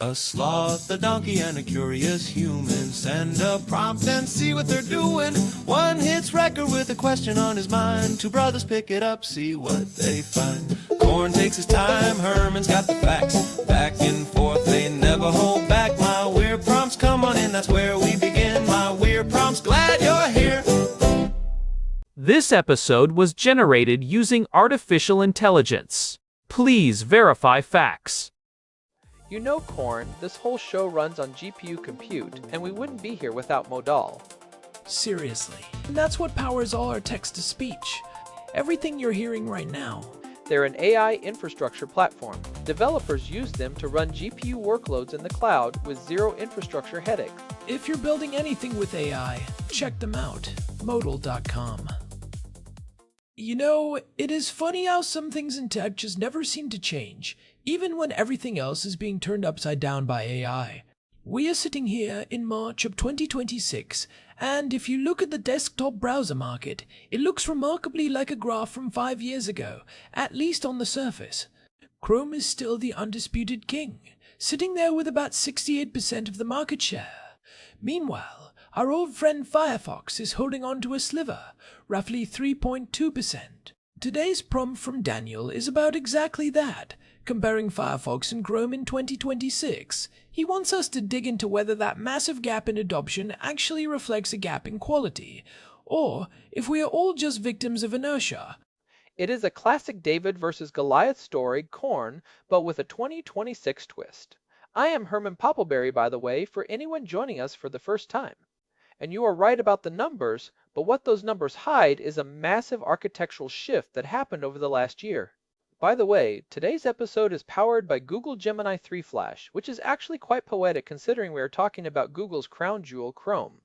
A sloth, a donkey, and a curious human. Send a prompt and see what they're doing. One hits record with a question on his mind. Two brothers pick it up, see what they find. Corn takes his time, Herman's got the facts. Back and forth, they never hold back. My weird prompts, come on in, that's where we begin. My weird prompts, glad you're here. This episode was generated using artificial intelligence. Please verify facts. You know, Corn, this whole show runs on GPU compute, and we wouldn't be here without Modal. Seriously. And that's what powers all our text-to-speech. Everything you're hearing right now. They're an AI infrastructure platform. Developers use them to run GPU workloads in the cloud with zero infrastructure headaches. If you're building anything with AI, check them out. Modal.com. You know, it is funny how some things in tech just never seem to change, even when everything else is being turned upside down by AI. We are sitting here in March of 2026, and if you look at the desktop browser market, it looks remarkably like a graph from 5 years ago, at least on the surface. Chrome is still the undisputed king, sitting there with about 68% of the market share. Meanwhile, our old friend Firefox is holding on to a sliver, roughly 3.2%. Today's prompt from Daniel is about exactly that, comparing Firefox and Chrome in 2026. He wants us to dig into whether that massive gap in adoption actually reflects a gap in quality, or if we are all just victims of inertia. It is a classic David versus Goliath story, Corn, but with a 2026 twist. I am Herman Poppleberry, by the way, for anyone joining us for the first time. And you are right about the numbers, but what those numbers hide is a massive architectural shift that happened over the last year. By the way, today's episode is powered by Google Gemini 3 Flash, which is actually quite poetic considering we are talking about Google's crown jewel, Chrome.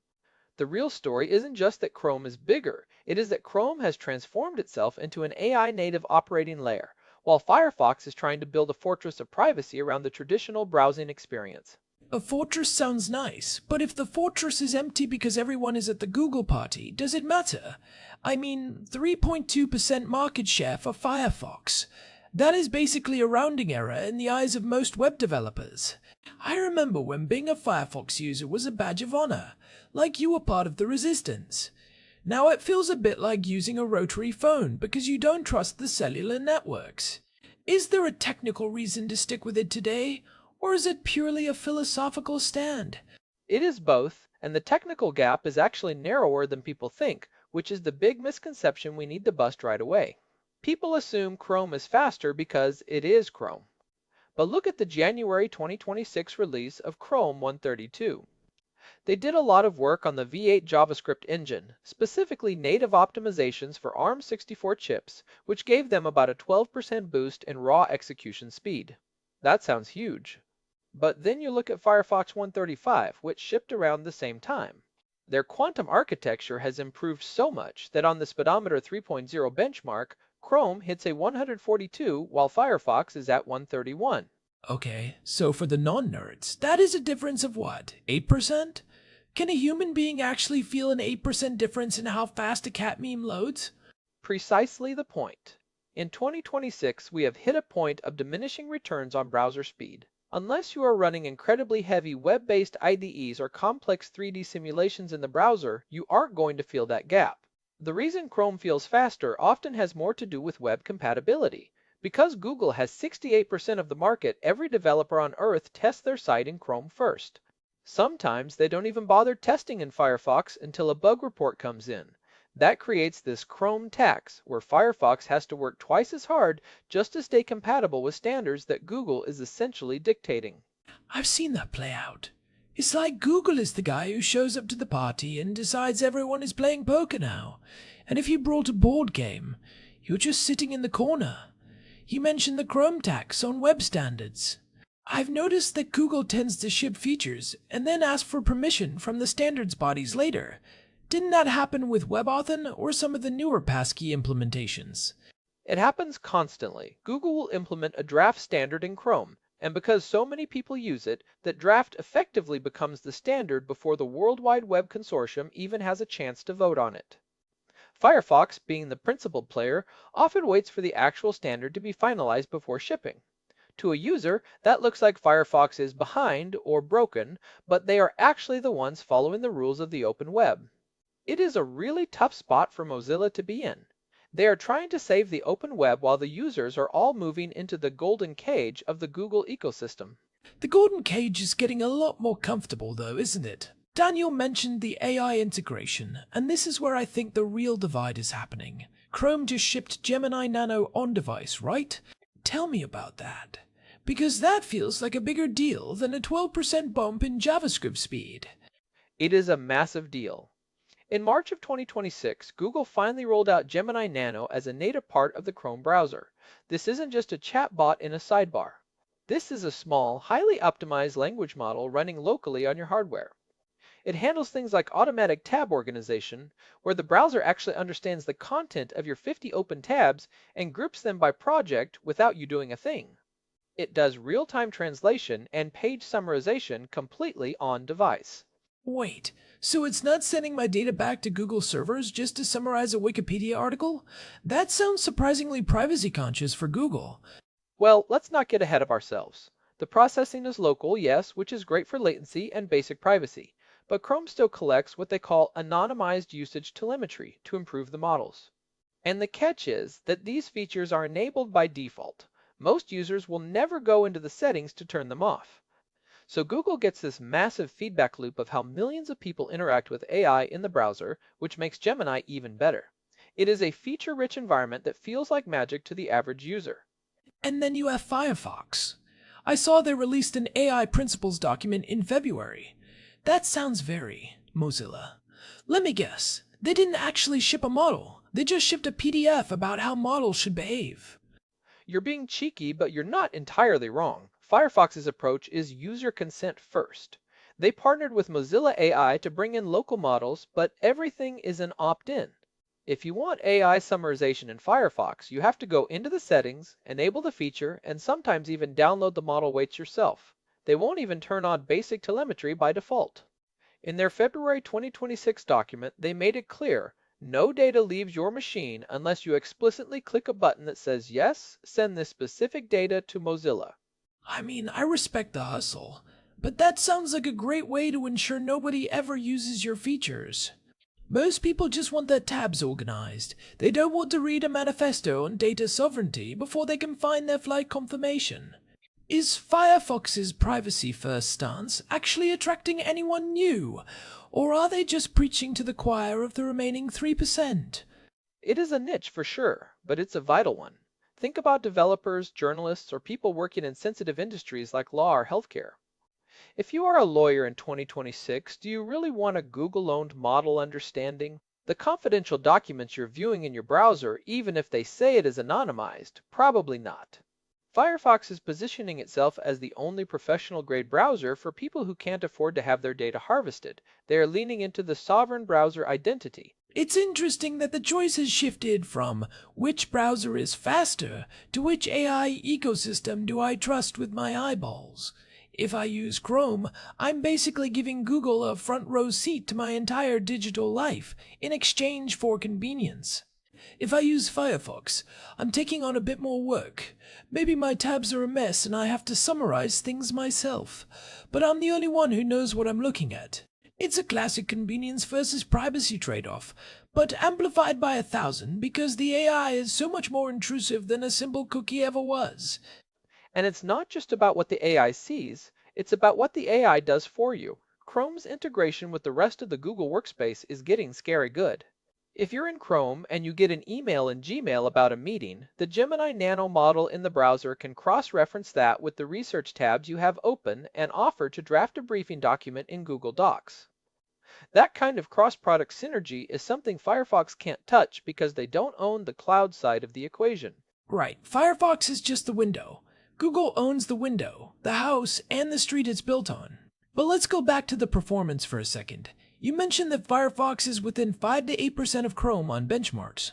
The real story isn't just that Chrome is bigger, it is that Chrome has transformed itself into an AI-native operating layer, while Firefox is trying to build a fortress of privacy around the traditional browsing experience. A fortress sounds nice, but if the fortress is empty because everyone is at the Google party, does it matter? I mean, 3.2% market share for Firefox. That is basically a rounding error in the eyes of most web developers. I remember when being a Firefox user was a badge of honor, like you were part of the resistance. Now it feels a bit like using a rotary phone because you don't trust the cellular networks. Is there a technical reason to stick with it today? Or is it purely a philosophical stand? It is both, and the technical gap is actually narrower than people think, which is the big misconception we need to bust right away. People assume Chrome is faster because it is Chrome. But look at the January 2026 release of Chrome 132. They did a lot of work on the V8 JavaScript engine, specifically native optimizations for ARM64 chips, which gave them about a 12% boost in raw execution speed. That sounds huge. But then you look at Firefox 135, which shipped around the same time. Their quantum architecture has improved so much that on the Speedometer 3.0 benchmark, Chrome hits a 142 while Firefox is at 131. Okay, so for the non-nerds, that is a difference of what, 8%? Can a human being actually feel an 8% difference in how fast a cat meme loads? Precisely the point. In 2026, we have hit a point of diminishing returns on browser speed. Unless you are running incredibly heavy web-based IDEs or complex 3D simulations in the browser, you aren't going to feel that gap. The reason Chrome feels faster often has more to do with web compatibility. Because Google has 68% of the market, every developer on Earth tests their site in Chrome first. Sometimes they don't even bother testing in Firefox until a bug report comes in. That creates this Chrome tax, where Firefox has to work twice as hard just to stay compatible with standards that Google is essentially dictating. I've seen that play out. It's like Google is the guy who shows up to the party and decides everyone is playing poker now. And if you brought a board game, you're just sitting in the corner. You mentioned the Chrome tax on web standards. I've noticed that Google tends to ship features and then ask for permission from the standards bodies later. Didn't that happen with WebAuthn or some of the newer passkey implementations? It happens constantly. Google will implement a draft standard in Chrome, and because so many people use it, that draft effectively becomes the standard before the World Wide Web Consortium even has a chance to vote on it. Firefox, being the principal player, often waits for the actual standard to be finalized before shipping. To a user, that looks like Firefox is behind or broken, but they are actually the ones following the rules of the open web. It is a really tough spot for Mozilla to be in. They are trying to save the open web while the users are all moving into the golden cage of the Google ecosystem. The golden cage is getting a lot more comfortable though, isn't it? Daniel mentioned the AI integration, and this is where I think the real divide is happening. Chrome just shipped Gemini Nano on-device, right? Tell me about that. Because that feels like a bigger deal than a 12% bump in JavaScript speed. It is a massive deal. In March of 2026, Google finally rolled out Gemini Nano as a native part of the Chrome browser. This isn't just a chatbot in a sidebar. This is a small, highly optimized language model running locally on your hardware. It handles things like automatic tab organization, where the browser actually understands the content of your 50 open tabs and groups them by project without you doing a thing. It does real-time translation and page summarization completely on device. Wait, so it's not sending my data back to Google servers just to summarize a Wikipedia article? That sounds surprisingly privacy conscious for Google. Well, let's not get ahead of ourselves. The processing is local, yes, which is great for latency and basic privacy, but Chrome still collects what they call anonymized usage telemetry to improve the models. And the catch is that these features are enabled by default. Most users will never go into the settings to turn them off. So Google gets this massive feedback loop of how millions of people interact with AI in the browser, which makes Gemini even better. It is a feature-rich environment that feels like magic to the average user. And then you have Firefox. I saw they released an AI principles document in February. That sounds very Mozilla. Let me guess, they didn't actually ship a model. They just shipped a PDF about how models should behave. You're being cheeky, but you're not entirely wrong. Firefox's approach is user consent first. They partnered with Mozilla AI to bring in local models, but everything is an opt-in. If you want AI summarization in Firefox, you have to go into the settings, enable the feature, and sometimes even download the model weights yourself. They won't even turn on basic telemetry by default. In their February 2026 document, they made it clear, no data leaves your machine unless you explicitly click a button that says, yes, send this specific data to Mozilla. I mean, I respect the hustle, but that sounds like a great way to ensure nobody ever uses your features. Most people just want their tabs organized. They don't want to read a manifesto on data sovereignty before they can find their flight confirmation. Is Firefox's privacy-first stance actually attracting anyone new, or are they just preaching to the choir of the remaining 3%? It is a niche for sure, but it's a vital one. Think about developers, journalists, or people working in sensitive industries like law or healthcare. If you are a lawyer in 2026, do you really want a Google-owned model understanding? The confidential documents you're viewing in your browser, even if they say it is anonymized, probably not. Firefox is positioning itself as the only professional-grade browser for people who can't afford to have their data harvested. They are leaning into the sovereign browser identity. It's interesting that the choice has shifted from which browser is faster to which AI ecosystem do I trust with my eyeballs. If I use Chrome, I'm basically giving Google a front row seat to my entire digital life in exchange for convenience. If I use Firefox, I'm taking on a bit more work. Maybe my tabs are a mess and I have to summarize things myself, but I'm the only one who knows what I'm looking at. It's a classic convenience versus privacy trade-off, but amplified by 1,000 because the AI is so much more intrusive than a simple cookie ever was. And it's not just about what the AI sees, it's about what the AI does for you. Chrome's integration with the rest of the Google Workspace is getting scary good. If you're in Chrome and you get an email in Gmail about a meeting, the Gemini Nano model in the browser can cross-reference that with the research tabs you have open and offer to draft a briefing document in Google Docs. That kind of cross-product synergy is something Firefox can't touch because they don't own the cloud side of the equation. Right, Firefox is just the window. Google owns the window, the house, and the street it's built on. But let's go back to the performance for a second. You mentioned that Firefox is within 5 to 8% of Chrome on benchmarks.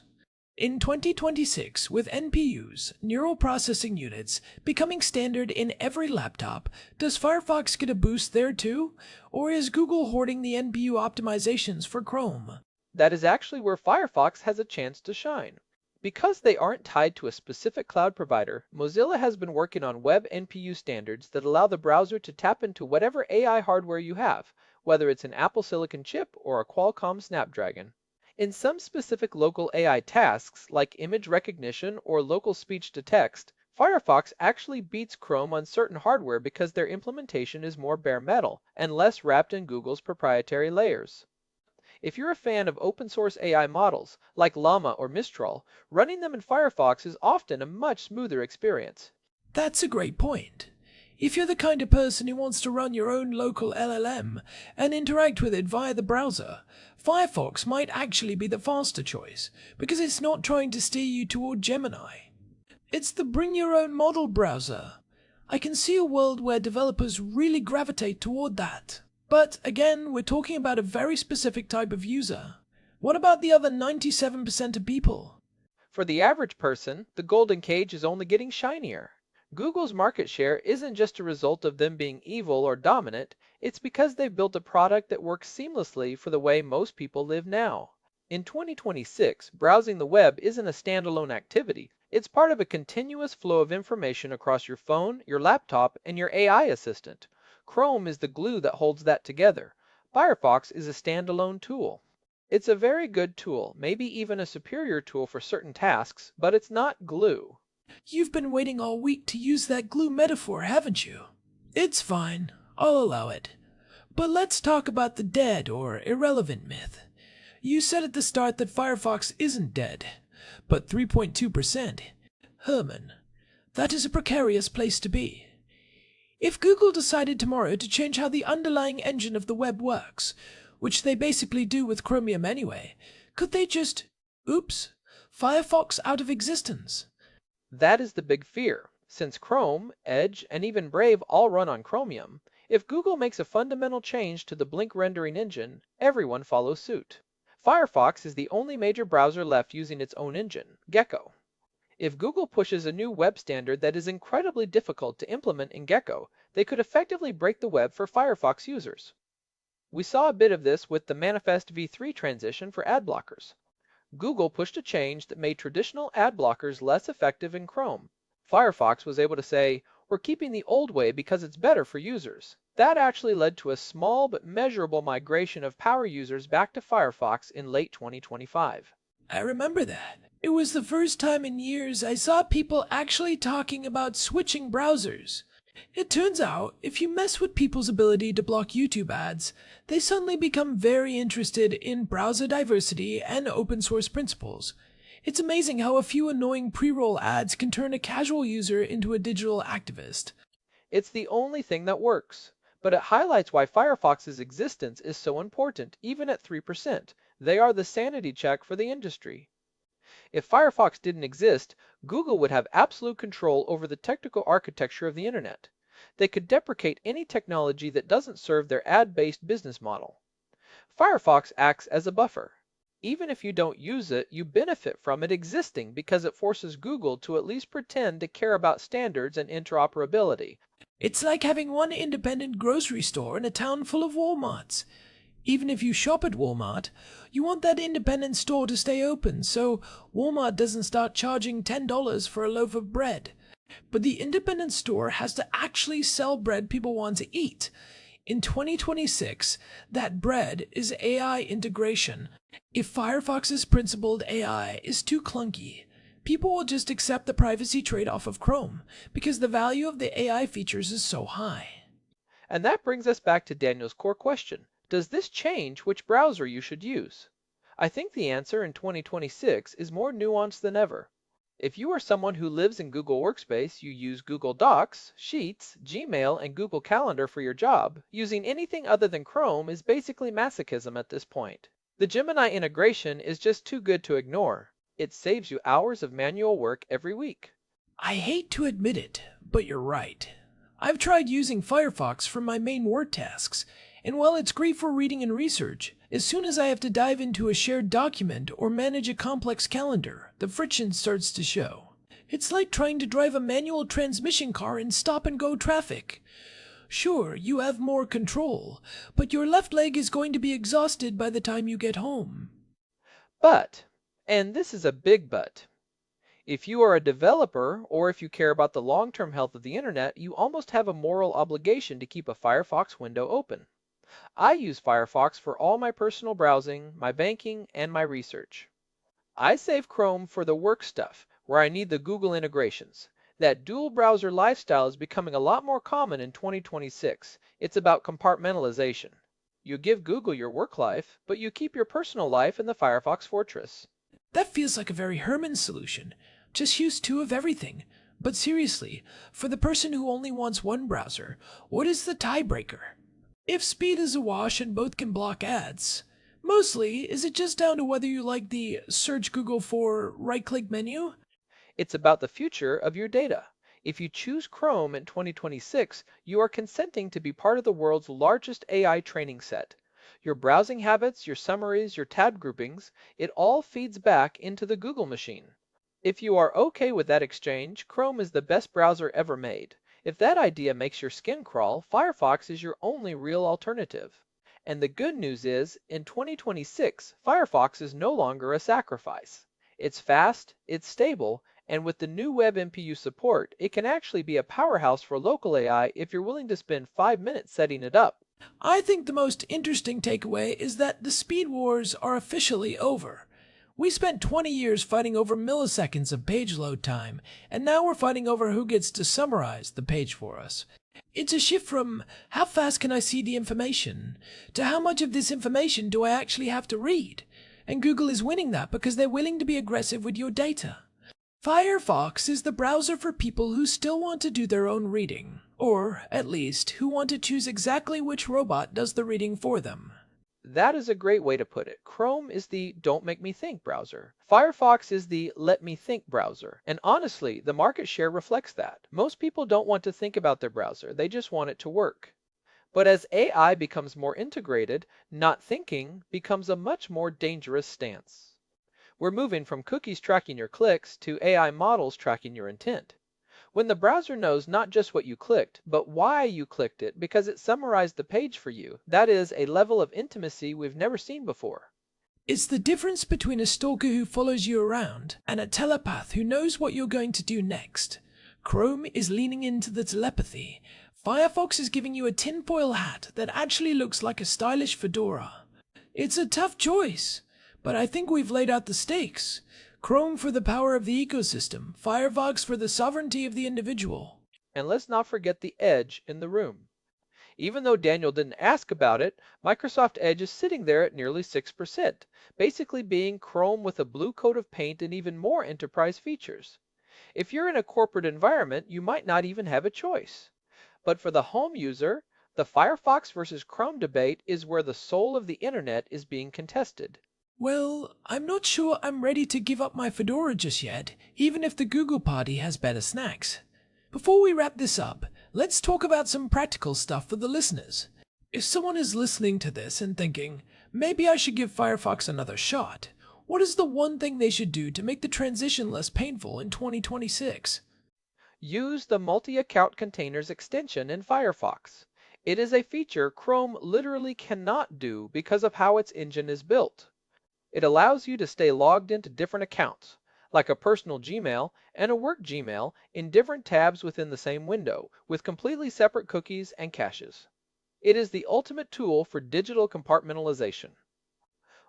In 2026, with NPUs, neural processing units, becoming standard in every laptop, does Firefox get a boost there too? Or is Google hoarding the NPU optimizations for Chrome? That is actually where Firefox has a chance to shine. Because they aren't tied to a specific cloud provider, Mozilla has been working on web NPU standards that allow the browser to tap into whatever AI hardware you have, whether it's an Apple Silicon chip or a Qualcomm Snapdragon. In some specific local AI tasks, like image recognition or local speech to text, Firefox actually beats Chrome on certain hardware because their implementation is more bare metal and less wrapped in Google's proprietary layers. If you're a fan of open source AI models, like Llama or Mistral, running them in Firefox is often a much smoother experience. That's a great point. If you're the kind of person who wants to run your own local LLM and interact with it via the browser, Firefox might actually be the faster choice, because it's not trying to steer you toward Gemini. It's the bring your own model browser. I can see a world where developers really gravitate toward that. But again, we're talking about a very specific type of user. What about the other 97% of people? For the average person, the golden cage is only getting shinier. Google's market share isn't just a result of them being evil or dominant, it's because they've built a product that works seamlessly for the way most people live now. In 2026, browsing the web isn't a standalone activity. It's part of a continuous flow of information across your phone, your laptop, and your AI assistant. Chrome is the glue that holds that together. Firefox is a standalone tool. It's a very good tool, maybe even a superior tool for certain tasks, but it's not glue. You've been waiting all week to use that glue metaphor, haven't you? It's fine, I'll allow it. But let's talk about the dead or irrelevant myth. You said at the start that Firefox isn't dead, but 3.2%. Herman, that is a precarious place to be. If Google decided tomorrow to change how the underlying engine of the web works, which they basically do with Chromium anyway, could they just, oops, Firefox out of existence? That is the big fear. Since Chrome, Edge, and even Brave all run on Chromium, if Google makes a fundamental change to the Blink rendering engine, everyone follows suit. Firefox is the only major browser left using its own engine, Gecko. If Google pushes a new web standard that is incredibly difficult to implement in Gecko, they could effectively break the web for Firefox users. We saw a bit of this with the Manifest v3 transition for ad blockers. Google pushed a change that made traditional ad blockers less effective in Chrome. Firefox was able to say, we're keeping the old way because it's better for users. That actually led to a small but measurable migration of power users back to Firefox in late 2025. I remember that. It was the first time in years I saw people actually talking about switching browsers. It turns out, if you mess with people's ability to block YouTube ads, they suddenly become very interested in browser diversity and open source principles. It's amazing how a few annoying pre-roll ads can turn a casual user into a digital activist. It's the only thing that works, but it highlights why Firefox's existence is so important, even at 3%. They are the sanity check for the industry. If Firefox didn't exist, Google would have absolute control over the technical architecture of the internet. They could deprecate any technology that doesn't serve their ad-based business model. Firefox acts as a buffer. Even if you don't use it, you benefit from it existing because it forces Google to at least pretend to care about standards and interoperability. It's like having one independent grocery store in a town full of Walmarts. Even if you shop at Walmart, you want that independent store to stay open so Walmart doesn't start charging $10 for a loaf of bread. But the independent store has to actually sell bread people want to eat. In 2026, that bread is AI integration. If Firefox's principled AI is too clunky, people will just accept the privacy trade-off of Chrome because the value of the AI features is so high. And that brings us back to Daniel's core question. Does this change which browser you should use? I think the answer in 2026 is more nuanced than ever. If you are someone who lives in Google Workspace, you use Google Docs, Sheets, Gmail, and Google Calendar for your job, using anything other than Chrome is basically masochism at this point. The Gemini integration is just too good to ignore. It saves you hours of manual work every week. I hate to admit it, but you're right. I've tried using Firefox for my main work tasks, and while it's great for reading and research, as soon as I have to dive into a shared document or manage a complex calendar, the friction starts to show. It's like trying to drive a manual transmission car in stop-and-go traffic. Sure, you have more control, but your left leg is going to be exhausted by the time you get home. But, and this is a big but, If you are a developer, or if you care about the long-term health of the internet, you almost have a moral obligation to keep a Firefox window open. I use Firefox for all my personal browsing, my banking, and my research. I save Chrome for the work stuff, where I need the Google integrations. That dual browser lifestyle is becoming a lot more common in 2026. It's about compartmentalization. You give Google your work life, but you keep your personal life in the Firefox fortress. That feels like a very Herman solution. Just use two of everything. But seriously, for the person who only wants one browser, what is the tiebreaker? If speed is a wash and both can block ads, mostly, is it just down to whether you like the search Google for right-click menu? It's about the future of your data. If you choose Chrome in 2026, you are consenting to be part of the world's largest AI training set. Your browsing habits, your summaries, your tab groupings, it all feeds back into the Google machine. If you are okay with that exchange, Chrome is the best browser ever made. If that idea makes your skin crawl, Firefox is your only real alternative. And the good news is, in 2026, Firefox is no longer a sacrifice. It's fast, it's stable, and with the new WebMPU support, it can actually be a powerhouse for local AI if you're willing to spend 5 minutes setting it up. I think the most interesting takeaway is that the speed wars are officially over. We spent 20 years fighting over milliseconds of page load time, and now we're fighting over who gets to summarize the page for us. It's a shift from how fast can I see the information to how much of this information do I actually have to read. And Google is winning that because they're willing to be aggressive with your data. Firefox is the browser for people who still want to do their own reading, or at least who want to choose exactly which robot does the reading for them. That is a great way to put it. Chrome is the don't make me think browser. Firefox is the let me think browser. And honestly, the market share reflects that. Most people don't want to think about their browser, they just want it to work. But as AI becomes more integrated, not thinking becomes a much more dangerous stance. We're moving from cookies tracking your clicks to AI models tracking your intent. When the browser knows not just what you clicked, but why you clicked it because it summarized the page for you, that is a level of intimacy we've never seen before. It's the difference between a stalker who follows you around and a telepath who knows what you're going to do next. Chrome is leaning into the telepathy. Firefox is giving you a tinfoil hat that actually looks like a stylish fedora. It's a tough choice, but I think we've laid out the stakes. Chrome for the power of the ecosystem, Firefox for the sovereignty of the individual. And let's not forget the edge in the room. Even though Daniel didn't ask about it, Microsoft Edge is sitting there at nearly 6%, basically being Chrome with a blue coat of paint and even more enterprise features. If you're in a corporate environment, you might not even have a choice. But for the home user, the Firefox versus Chrome debate is where the soul of the internet is being contested. Well, I'm not sure I'm ready to give up my fedora just yet, even if the Google party has better snacks. Before we wrap this up, let's talk about some practical stuff for the listeners. If someone is listening to this and thinking, maybe I should give Firefox another shot, what is the one thing they should do to make the transition less painful in 2026? Use the multi-account containers extension in Firefox. It is a feature Chrome literally cannot do because of how its engine is built. It allows you to stay logged into different accounts, like a personal Gmail and a work Gmail, in different tabs within the same window, with completely separate cookies and caches. It is the ultimate tool for digital compartmentalization.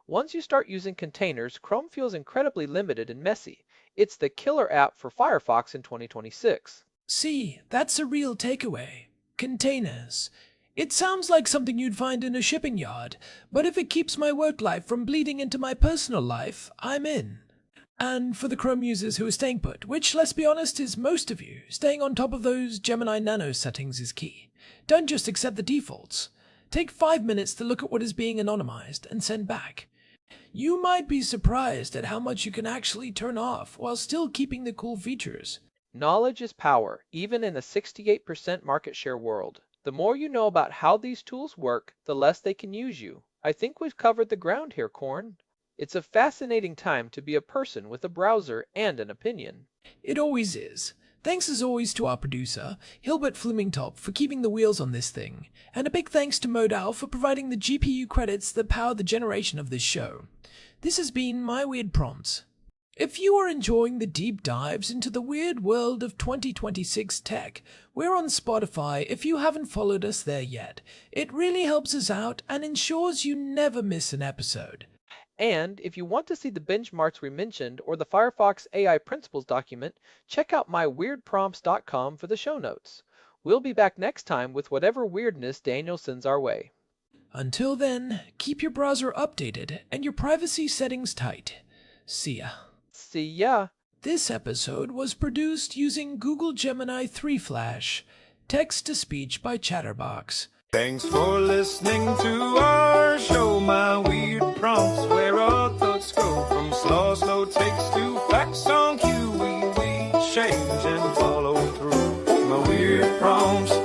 Once you start using containers, Chrome feels incredibly limited and messy. It's the killer app for Firefox in 2026. See, that's a real takeaway. Containers. It sounds like something you'd find in a shipping yard, but if it keeps my work life from bleeding into my personal life, I'm in. And for the Chrome users who are staying put, which, let's be honest, is most of you, staying on top of those Gemini Nano settings is key. Don't just accept the defaults. Take 5 minutes to look at what is being anonymized and send back. You might be surprised at how much you can actually turn off while still keeping the cool features. Knowledge is power, even in a 68% market share world. The more you know about how these tools work, the less they can use you. I think we've covered the ground here, Corn. It's a fascinating time to be a person with a browser and an opinion. It always is. Thanks as always to our producer, Hilbert Flumingtop, for keeping the wheels on this thing, and a big thanks to Modal for providing the GPU credits that power the generation of this show. This has been My Weird Prompts. If you are enjoying the deep dives into the weird world of 2026 tech, we're on Spotify if you haven't followed us there yet. It really helps us out and ensures you never miss an episode. And if you want to see the benchmarks we mentioned or the Firefox AI Principles document, check out myweirdprompts.com for the show notes. We'll be back next time with whatever weirdness Daniel sends our way. Until then, keep your browser updated and your privacy settings tight. See ya. See ya. This episode was produced using Google Gemini 3 Flash, text-to-speech by Chatterbox. Thanks for listening to our show, My Weird Prompts, where our thoughts go from slow takes to facts on cue. We change and follow through. My Weird Prompts.